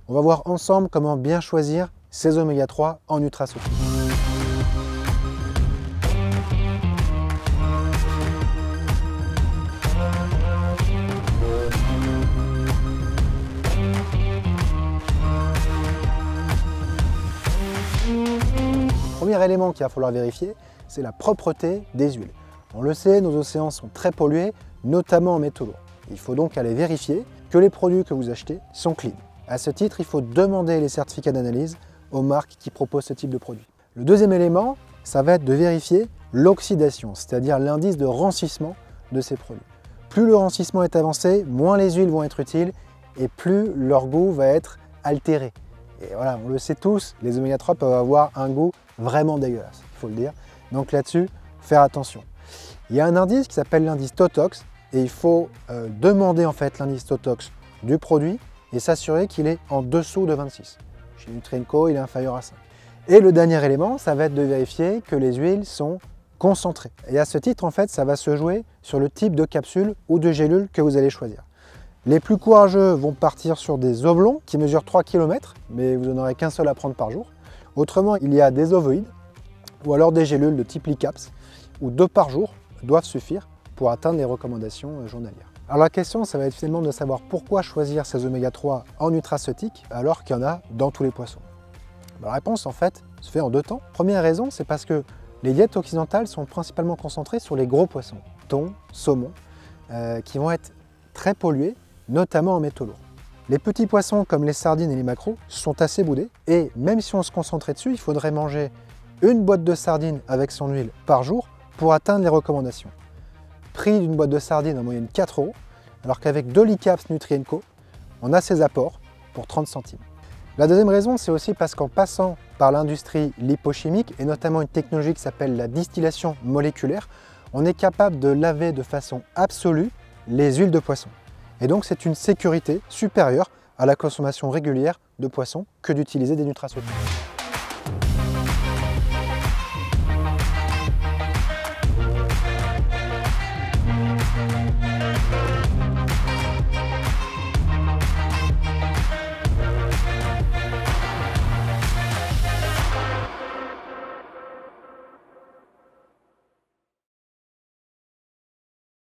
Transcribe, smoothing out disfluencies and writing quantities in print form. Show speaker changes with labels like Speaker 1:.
Speaker 1: On va voir ensemble comment bien choisir ces oméga 3 en nutraceutique. Premier élément qu'il va falloir vérifier, c'est la propreté des huiles. On le sait, nos océans sont très pollués, notamment en métaux lourds. Il faut donc aller vérifier que les produits que vous achetez sont clean. À ce titre, il faut demander les certificats d'analyse aux marques qui proposent ce type de produit. Le deuxième élément, ça va être de vérifier l'oxydation, c'est-à-dire l'indice de rancissement de ces produits. Plus le rancissement est avancé, moins les huiles vont être utiles et plus leur goût va être altéré. Et voilà, on le sait tous, les oméga 3 peuvent avoir un goût vraiment dégueulasse, il faut le dire. Donc là-dessus, faire attention. Il y a un indice qui s'appelle l'indice Totox et il faut demander en fait l'indice Totox du produit et s'assurer qu'il est en dessous de 26. Chez Nutrien&Co, il est inférieur à 5. Et le dernier élément, ça va être de vérifier que les huiles sont concentrées. Et à ce titre, en fait, ça va se jouer sur le type de capsule ou de gélule que vous allez choisir. Les plus courageux vont partir sur des oblongs qui mesurent 3 km, mais vous n'en aurez qu'un seul à prendre par jour. Autrement, il y a des ovoïdes ou alors des gélules de type Licaps, où 2 par jour doivent suffire pour atteindre les recommandations journalières. Alors la question, ça va être finalement de savoir pourquoi choisir ces oméga 3 en nutraceutique alors qu'il y en a dans tous les poissons. La réponse, en fait, se fait en 2 temps. Première raison, c'est parce que les diètes occidentales sont principalement concentrées sur les gros poissons, thon, saumon, qui vont être très pollués, notamment en métaux lourds. Les petits poissons comme les sardines et les maquereaux sont assez boudés et même si on se concentrait dessus, il faudrait manger une boîte de sardines avec son huile par jour pour atteindre les recommandations. Prix d'une boîte de sardines en moyenne 4 €, alors qu'avec 2 Licaps Nutrien&Co, on a ces apports pour 30 centimes. La deuxième raison, c'est aussi parce qu'en passant par l'industrie lipochimique et notamment une technologie qui s'appelle la distillation moléculaire, on est capable de laver de façon absolue les huiles de poisson. Et donc c'est une sécurité supérieure à la consommation régulière de poissons que d'utiliser des nutraceutiques.